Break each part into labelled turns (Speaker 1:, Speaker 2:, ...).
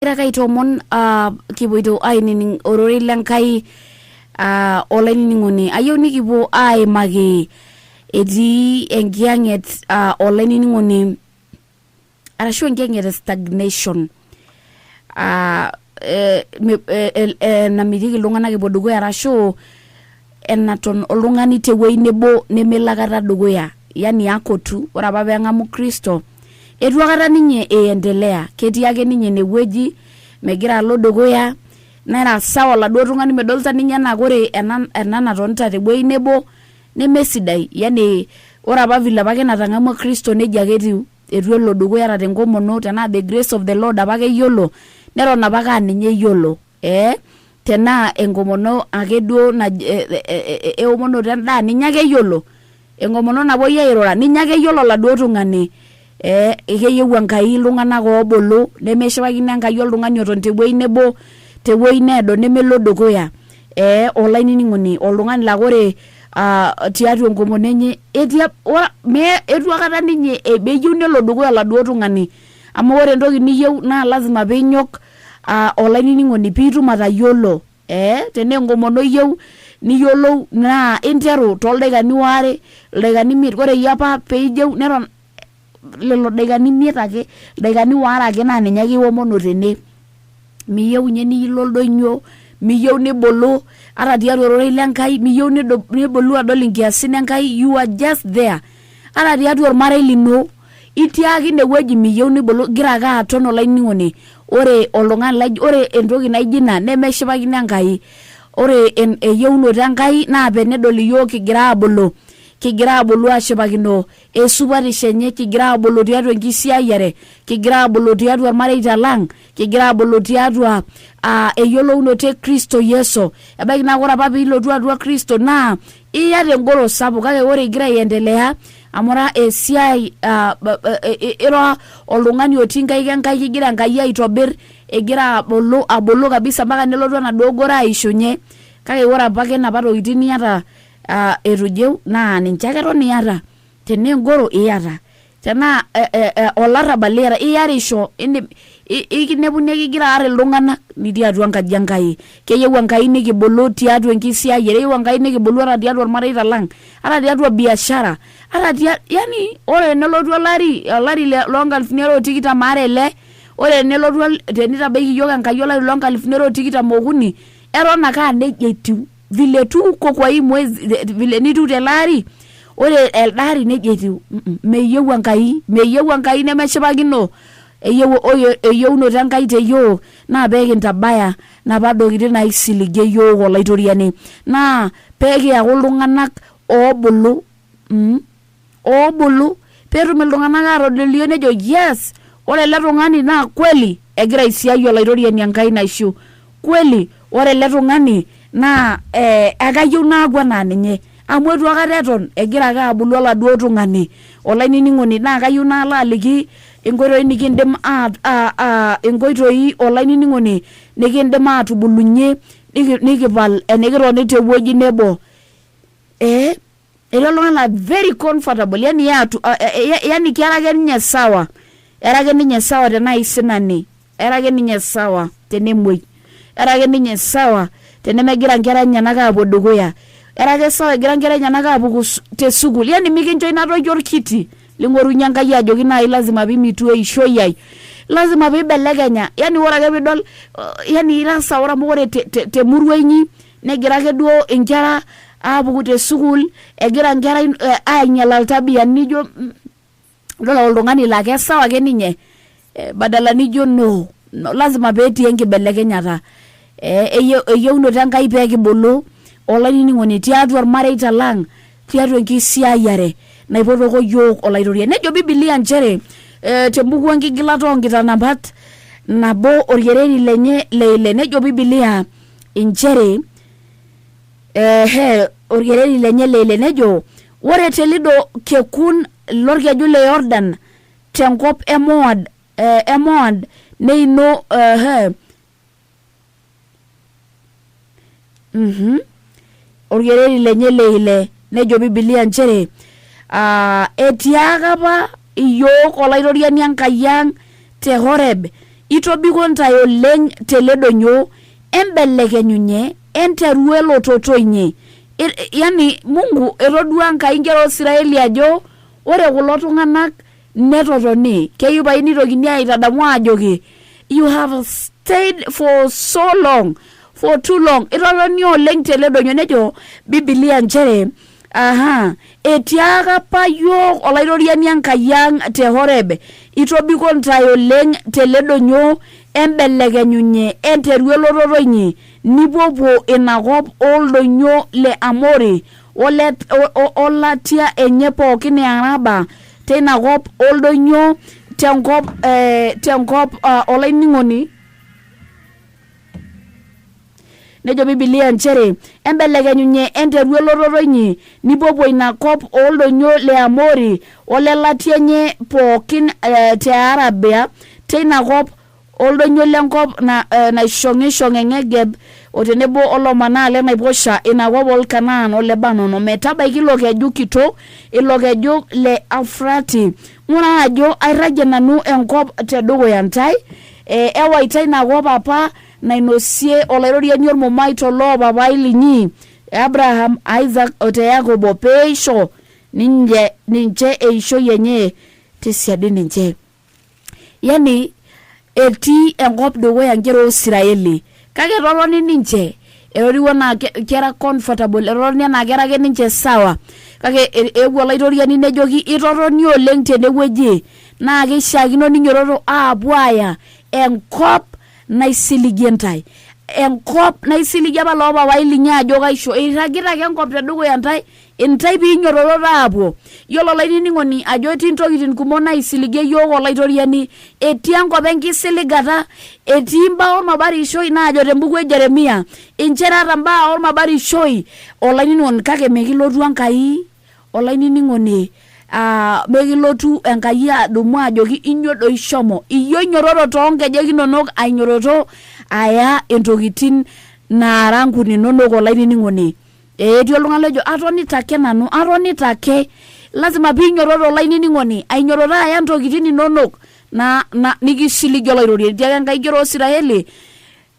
Speaker 1: Kai tomon kipuito ainining orori lenkai olainining'oni ayieu nikipuo aimaki etii enkiyanget olainining'oni arashu enkiyanget stagnation namitiki iltung'anak epuo dukuya arashu enaton oltung'ani tewuei nebo nemelakata dukuya yani akotu ore apa peeng'amu Kristo etu akata ninye eendelea ketii ake ninye enewueji megira alo dukuya nera sawa laduo tung'ani medolta ninye enaa ore ena natonita tewuei nebo nemesidai yani ore apa vile apake natang'amua Kristo neja ake etiu etu elo dukuya ata tenkomono tenaa the grace of the Lord apake eyiolo neton apake aa ninye eyiolo tenaa enkomono ake duo eomonoto endaa ninye ake eyiolo enkomono napuoi airura ninye ake eyiolo laduo tung'ani keyieu Enkai iltung'anak oobolo nemeshipakino Enkai oltung'ani oton tewuei nebo tewuei needo nemelo dukuya olainining'oni oltung'ani laa ore tiatua enkomono enye etu akata ninye meyieu nelo dukuya laduo tung'ani amu ore entoki niyieu naa lazima piinyok olainining'oni piitum atayiolo tenaa enkomono iyieu niyiolou naa interu toldaikani waare ildaikani imiet ore iyie apa peijeu neton lelo daikani imiet ake daikani waare ake naa ninye ake iwomono tene miyieu nye nilo oldonyo miyieu nibolu ata tiatua ororei lenkai miyieu nibolu adol inkiasin Enkai you are just there ata tiatua ormarei lino itii ake inewueji miyieu nibolu gira ake aton olainining'oni ore oltung'ani ore entoki naijo ina nemeshipakino Enkai ore eyieunoto Enkai naa penedol iyiok kigira abulu ashipakino esupatisho enye kigira abulu tiatua enkisiayiare kigira abulu tiatua ormareita lang kigira abulu tiatua eyiolounoto e Kristo Yesu ebaiki naa ore apa piilotu atua Kristo naa iyata engoro sapuk kake ore igira aiendelea amura esiai ira oltung'ani otii nkaik Enkai kigira Enkai aitobir egira abulu kabisa mpaka nelotu enaduo goro aishunye kake ore apake napa tokitin niata etujeu naa ninche ake eton iyata tenaa engoro iyata tenaa olarrabal iyata iyarisho ikinepuni kigira aar iltung'anak nitii atua enkaji Enkai keyieu Enkai nikibulu tiatua enkisiayiare keyieu Enkai nikibulu ata tiatua ormareita lang ata tiatua biashara yani ore nelotu olari loonkalifuni are otikitam aare ele ore nelotu tenitabaiki iyiok Enkai olari loonkalifuni are otikitam okuni eton ake aa nejia etiu vile tuko kwa hii mwezi vile nitu telari ore eldari nejia etiu meyieu Enkai nemeshipakino eyieunoto Enkai teyiok naa peekintabaya napa tokitin naisiligie yiok olaitoriani naa peekiyaku iltung'anak oobulu peetum iltung'anak atodolio nejo yes ore ele tung'ani naa kweli egira aisiai olaitoriani Enkai naishu kweli ore ele tung'ani naa akayieu naaku enaa ninye amu etu akata eton egira ake abulu oladuo tung'ani olainining'oni naa kayieu nalo aliki enkoitoi nikindim enkoitoi olainining'oni nikindim atubulunye nikipal enikitoni tewueji nebo etii oltung'ani laa very comfortable yani kera ake ninye sawa era ake ninye sawa tenaa isinani era ake ninye sawa tenemoi era ake ninye sawa tenemegira nkera enyenak aapuo dukuya era ake sawa egira nkera enyenak aapuku te sukuul yani mikincho ina toki orkiti ling'orunye Enkai ajoki nai lazima piimitu eishoi ai lazima piibelekenya yani ore ake piidol yani ira sawa ore amu ore temurua inyi negira ake duo inkera aapuku te sukuul egira nkera ainyala iltabiani nijo idol oltung'ani laa kesawa ake ninye badala nijo no lazima peetii enkibelekenyata eyieunoto Enkai peekibulu olainining'oni tiatua ormareita lang tiatua enkisiayiare naipotoko yiok olaitoria nejo Biblia nchere tembuku enkigilata oonkitanapat nabo orkereri lenye leile nejo Biblia nchere orkereri lenye leile nejo ore telido kekun lorkeju le Yordan tenkop Moad neino orkereri lenye leile nejo Biblia nchere etiaka apa iyiok olaitoriani Enkai ang te Horeb itobiko ntae oleng teledonyo embelekenyunye enteru elototo inyi. Yani Mungu etodua Enkai nkera Israeli ajo ore kulo tung'anak netotoni keyieu pae nitokini aitadamu ajoki you have stayed for so long, for too long. Itotoni oleng teledonyo nejo Biblia nchere etiaka pa yiok olairoriani Enkai ang te Horeb itobiko ntae oleng teledonyo embelekenyunye enteru elototo inyi nipuopuo inakop oldonyo le Amori olatia enye pookin Araba teinakop oldonyo tenkop olaining'oni. Nejo Biblia nchere embelekenyunye enteru elototo inyi nipuopuo inakop oldonyo le Amori olelatia enye pookin te Arabia teinakop oldonyo lenkop naishong'ishong Negeb otenebo olomana le naiposha inakop olkanaan o Lebanon ometabaiki ilo keju kitok ilo keju le Afrati. Ng'ura ajo airragie nanu enkop tedukuya ntae ewaita inakop apa nainosie olairoriani ormomaito loo papai linyi Abraham, Isaac ote Yakobo peisho ninche eishoi enye tesiadi ninche. Yani etii enkop dukuya nkera Israeli kake totoni ninche eroriwo na kera comfortable eroroni na kera ke ninche sawa kake epuo olaitoriani nejoki itotoni oleng tenewueji na keishaakino ninyoroto aapuo aya enkop naisiligie ntae enkop naisiligie apa loo papai linyi ajo kaisho irragita ake enkop tedukuya ntae piinyoroto aapuo. Yiolo olainining'oni ajo etii ntokitin kumok naisiligie yiok olaitoriani etii enkop enkisiligata etii mbaa ormabarishoi naajo tembuku e Jeremia inchere ata mbaa ormabarishoi olainining'oni kake mekilotu Enkai olainining'oni mekilotu Enkai adumu ajoki inyo doi shomo iyio inyoroto toonkejek inonok ainyoroto aya entokitin naara nkuni inonok olainining'oni. Etii oltung'ani lejo atonita ake nanu atonita ake lazima piinyoroto olainining'oni ainyoroto aya ntokitin inonok na nikisiligie olaitoriani tiake Enkai nkera Israeli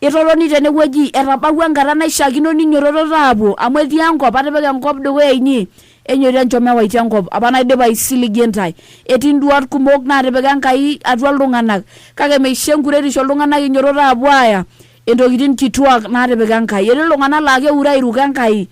Speaker 1: itotoni tenewueji etabawua enkata naishaakino ninyoroto aapuo amu etii enkop atipika enkop dukuya inyi enyorie enchom ewaitia enkop apa naidipa aisiligie ntae. Etii nduat kumok naatipika Enkai atua iltung'anak kake meisho enkuretisho iltung'anak inyoroto aapuo aya entokitin kituak naatipika Enkai. Etii iltung'anak laa keure airuko Enkai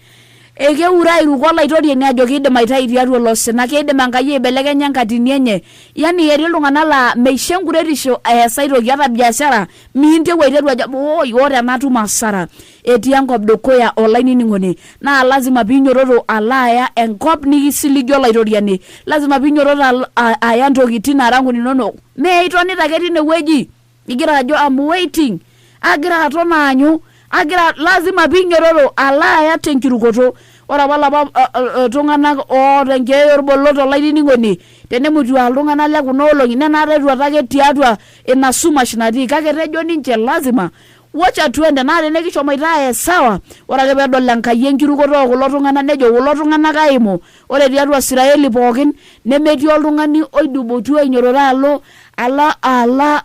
Speaker 1: keure airuko olaitoriani ajo kiidim aitai tiatua olosina kiidim Enkai aibelekenya enkatini enye. Yani etii iltung'anak laa meisho enkuretisho eesa aitoki ata biashara miinteu aiteru ajo ore enatum asara. Etii enkop dukuya olainining'oni naa lazima piinyoroto alo aya enkop nikisiligie olaitoriani lazima piinyoroto aya ntokitin naara nkuni inonok mee itonita ake tinewueji igira ajo I'm waiting agira aton aanyu lazima piinyoroto alo aya tenkirukoto. Ore apa lapa tung'anak tenkeeya orbolot olainining'oni tenemutu iltung'anak le kuna olong'i nenaata etuata ake tiatua ina sumash natii kake tejo ninche lazima wacha tuende naa tenekishomoita aya sawa. Ore ake peedol Enkai enkirukoto kulo tung'anak nejo kulo tung'anak aimu ore tiatua Israeli pookin nemetii oltung'ani oidubutu ainyoroto ala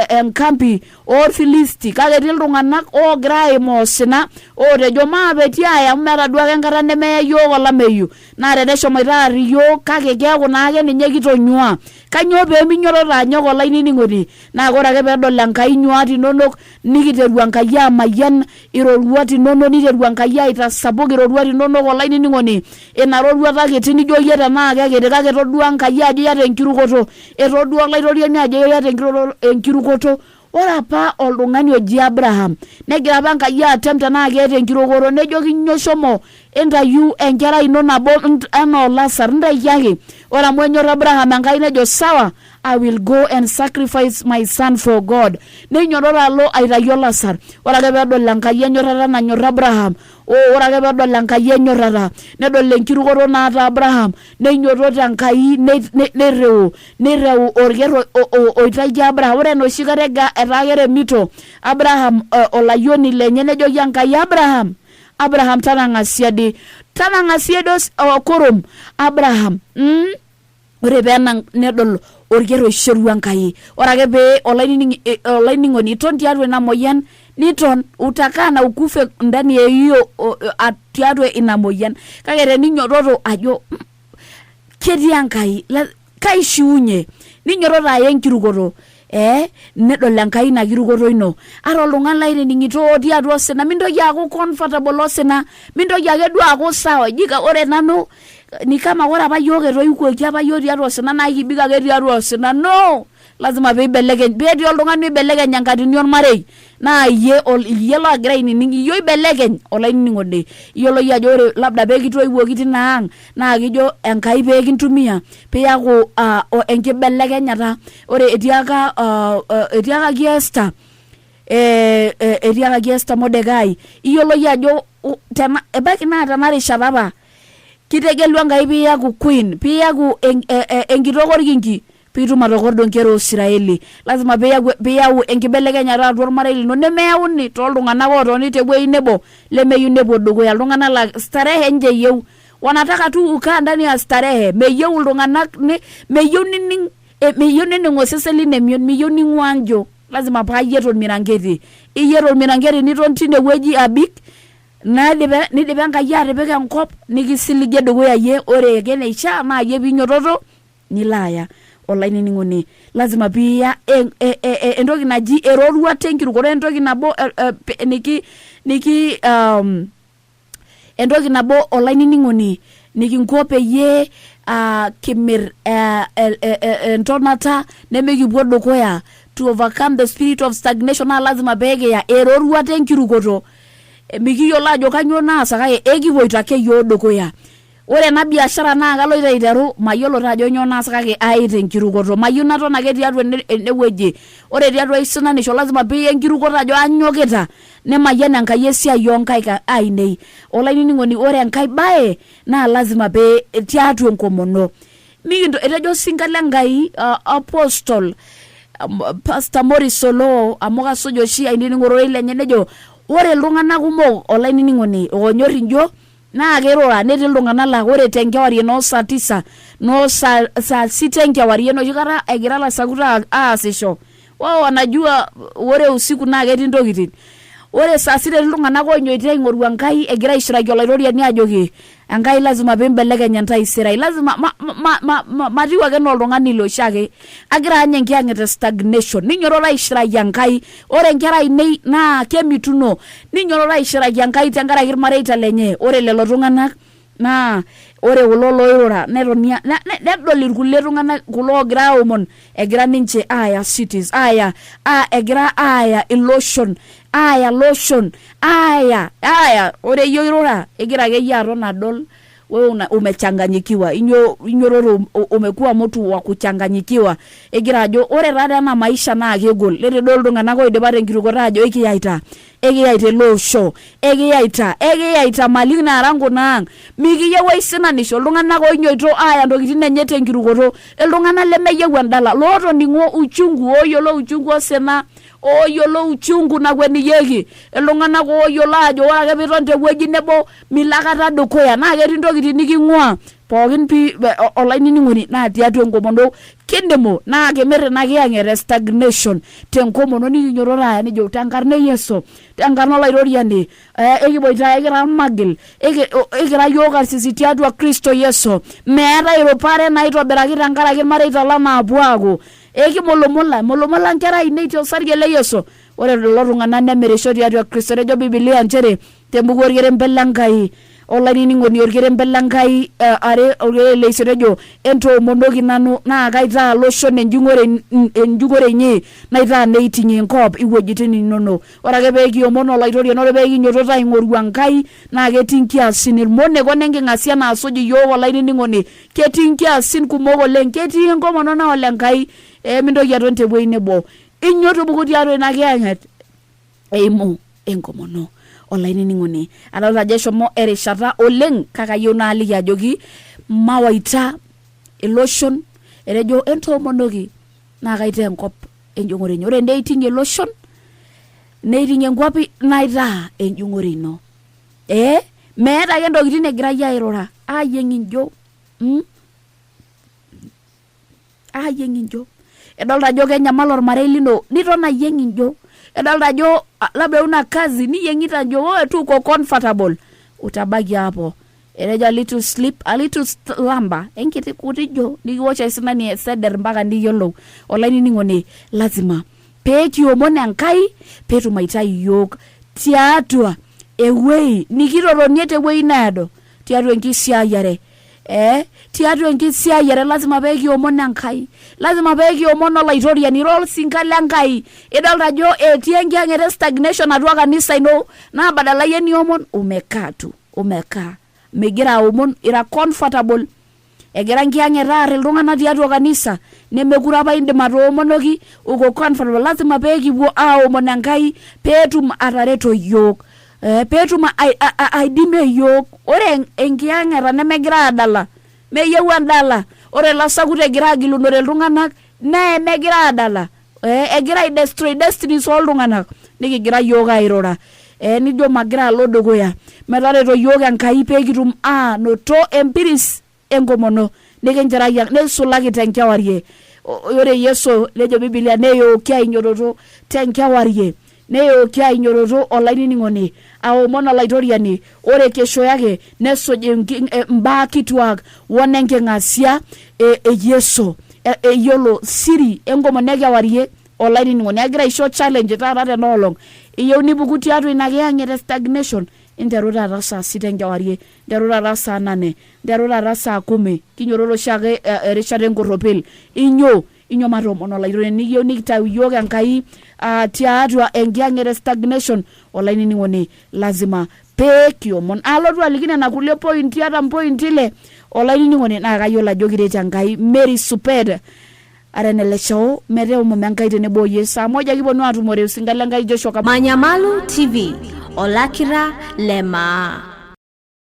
Speaker 1: enkampi orfilisti kake etii iltung'anak oogira aimu osina ootejo maapetii aya amu meeta duake enkata nemeya yiok olameyu naa teneshomoita aar yiok kake keeku naake ninye kitonyua. Kanyoo peeminyoroto anyok olainining'oni naa ore ake peedol Enkai nyuat inonok nikiteru Enkai amayian iroruat inonok niteru Enkai aitasapuk iroruat inonok olainining'oni ina roruata kiti nijo yie tenaa kekiti kake etodua Enkai ajo iyata enkirukoto etodua olaitoriani ajo iyata enkirukoto. Ore apa oltung'ani oji Abraham negira apa Enkai atem tenaa keeta enkirukoto nejoki nyoo shomo entayu enkerai ino nabo enaa Lazar ntaiki ake. Ore amu enyor Abraham Enkai nejo sawa I will go and sacrifice my son for God. Neinyoroto alo aitayu Lazar. Ore ake peedol Enkai enyorrata nanyor Abraham ore ake peedol Enkai enyorrata nedol enkirukoto naata Abraham neinyototo Enkai nereu orker oitaiki Abraham. Ore enoshi kata etaa keremito Abraham olayioni lenye nejoki Enkai Abraham tanang'asiadi kurum Abraham ore peenang nedol orkero isherua Enkai. Ore ake pee olaining'oni iton tiatua ina moyian niton utakaa na ukufe ndani ya hiyo tiatua ina moyian. Kake teninyototo ajo ketii Enkai kaishiunye ninyototo aya enkirukoto nedol Enkai ina kirukoto ino. Ara oltung'ani lainining'ito otii atua osina mintoki aaku comfortable osina, mintoki ake duo aaku sawa. Jika ore nanu ni kama ore apa yiok etoikuoki apa yiok tiatua osina naa kibik ake tiatua osina. No, lazima peibelekeny. Peetii oltung'ani oibelekeny enkatini ormarei naa iyie logira ainining, iyie ibelekeny olainining'oni. Iyiolo yie ajo ore labda peekitoiwuoki tina ang' naa kijo Enkai peekintumia peeyaku enkibelekenyata. Ore etiakaki Esther Mordekai, iyiolo yie ajo ebaiki naa tena rishata apa kitegelua Enkai piiyaku queen, piiyaku enkitok orkingi piitum atokordo nkera Israeli. Lazima piyau enkibelekenyata atua ormarei lino nemeyauni tooltung'anak ootoni tewuei nebo lemeyieu nepuo dukuya. Iltung'anak la starehe nje eyieu, wanataka tu ukaa ndani ya starehe. Meyieu iltung'anak meyieu nining osesen lino emion, meyieu ning'uanjo. Lazima paayiet ormirangeti, iyiet ormirangeti niton tine wueji abik nidipa Enkai atipika enkop nikisiligie dukuya yie. Ore ake neishaa naa yie piinyototo nilaaya olainining'oni. Lazima piiya entoki naji eroruata enkirukoto, entoki nabo entoki nabo olainining'oni nikinko peyie kimir entonata nemikipuo dukuya. To overcome the spirit of stagnation naa lazima peekiya eroruata enkirukoto. Mikiyiolo ajo kanyioo naasa kake ekipoito ake yiok dukuya. Ore ena biashara naa kaloito aiteru, mayiolo taa ajo nyoo naasa kake aita enkirukoto. Mayieu naton ake tiatua enewueji. Ore tiatua isinanisho lazima piiya enkirukoto ajo anyokita nemayian Enkai esiai oonkaik ainei. Olainining'oni ore Enkai baye naa lazima pee tiatua enkomono. Etejo sinka Enkai Apostle Pastor Morris Solo amu kasuj oshi ainining'oroi lenye nejo ore iltung'anak kumok olainining'oni oonyor injo naa kerora netii iltung'anak laa ore tenkewarie saa 9 saa 6 enkewarie enoshi kata egira lasakuta aasisho wao wanajua ore usiku naa ketii ntokitin. Ore saa 6 iltung'anak onyoitie aing'oru Enkai egira aishiraki olaitoriani ajoki Enkai lazima piimbelekeny entaisere. Lazima matiu ake naa oltung'ani loshake agira anya enkiyanget stagnation. Ninyototo aishiraki Enkai. Ore nkera ainei naa kemituno. Ninyototo aishiraki Enkai tenkaraki irmareita lenye. Ore lelo tung'anak naa ore kulo loirura netonia nedol irkulie tung'anak kulo ogira aomon egira ninche aya cities egira aya iloshon lotion ore yio irura egira ake yie aton adol wewe umechanganyikiwa inyororo umekuwa mtu wa kuchanganyikiwa egira ajo ore taata ena maisha naa kegol letedol iltung'anak oidipa tenkirukoto ajo ekiyaita loosho ekiyaita mali naarangu naang mikiyieu aisinanisho iltung'anak oinyoito aya ntokitin enye tenkirukoto iltung'anak lemeyieu endala lootoning'o uchungu oyiolo uchungu osina oyiolo uchungu nakweniyieki iltung'anak oyiolo ajo ore ake piiton tewueji nebo milakata dukuya naa ketii ntokitin niking'ua pookin olainining'oni naa tiatua enkomono kindimo naa kimir ina kiyang'et stagnation tenkomono nikinyototo aya nijo tenkarna Yesu tenkarna olaitoriani ekiboita ekira magil ekira yiok arsisi tiatua Kristo Yesu meetai irupare naitobiraki tenkaraki irmareita lang naapuo aaku ekimolomola nkera ainei tosarge le Yesu. Ore lelo tung'anak nemirisho tiatua Kristo ejo Biblia nchere tembuku orkerembe lenkai olainining'oni orkerembe lenkai are orkerembe leiserejo entoomonoki nanu naa kaitaa loshon enjung'ore inyi naitaa neiting'ie enkop iwuejitin inono. Ore ake peekiomon olaitoriani ore peekinyototo aing'oru Enkai naa ketii nkiasin irmoneko nenking'asia naasuj iyiok olainining'oni ketii nkiasin kumok oleng ketii enkomono naol Enkai mintoki aton tewuei nebo inyoto buku tiatua ina kiyang'et eimu enkomono olainining'oni. Adolta ajo eshomo erishata oleng kakayieu naaliki ajoki mawaita iloshon etejo entoomonoki naa kaitaa enkop enjung'ore ino. Ore ndeiting'ie iloshon neiting'ie nkwapi naitaa enjung'ore ino. Meeta ake ntokitin egirai airura ayieng' injo Ayenginjo. Edolta ajo kenyamal ormarei lino, niton ayenginjo. Edolta ajo labda una kazi niyengita ajo tuko comfortable. Utabaki hapo. Ereja little sleep, a little slumber. Enkiti kutijo nikiwatch isinani seder mpaka niyiolou. Olaini ningone lazima pekiomon Enkai petumaitai yok tiatua ewei nikiroronie tewei naado tiatua enkisiayiare. Tiatua enkisiayiare lazima pekiomon Enkai. Lazima pekiomon olaitoriani rol sinkale Enkai. Idolta ajo etii enkiyanget stagnation atua kanisa ino na badala yeni omon umekaa tu. Umekaa. Megira omon ira comfortable. Egira enkiyanget aar iltunganak tiatua kanisa nemekure apa indim atoomonoki uko comfortable. Lazima pekipuo aomon Enkai peetum atareto yiok. Peetum aidimie yiok. Ore enkiyanget nemegira adala meyieu endala. Ore lasakut egira agilunore iltunganak megira adala. Egira ai-destroy destinies oltunganak. Nikigira yiok airora. Nijo magira alo dukuya. Metareto yiok Enkai pekitum noto empiris enkomono. Nikinjiraki nesulaki tenkewarie. Ore Yesu lejo Biblia neyoki ainyoroto tenkewarie. Neyoki ainyoroto olainining'oni. Aomon olaitoriani. Ore kesho yake nesuj mbaa kituak wonenking'asia Yesu. Eyiolo siri enkomono ekewarie olainining'oni. Egira aisho challenge taata tenolong. Iyieu nipuku tiatua ina kiyanget stagnation. Interu taata saa 6 enkewarie. Interu taata saa 8. Interu taata saa 10. Kinyororo shake erishata enkoropil. Inyo matoomon olaitoriani niyieu nikitayu yiok Enkai tiatua enkiyanget stagnation. Olainining'oni lazima pekiomon. Alotu aliki nena kulie pointi ata mpointi ile. Olainining'oni naa kayiolo ajo kiret Enkai. Mary Supett Ene Leshao meteomon Enkai tenebo yie. Saa 1 kiponu atumore usingale Enkai Joshua.
Speaker 2: Manyamalu TV Olakira Lema.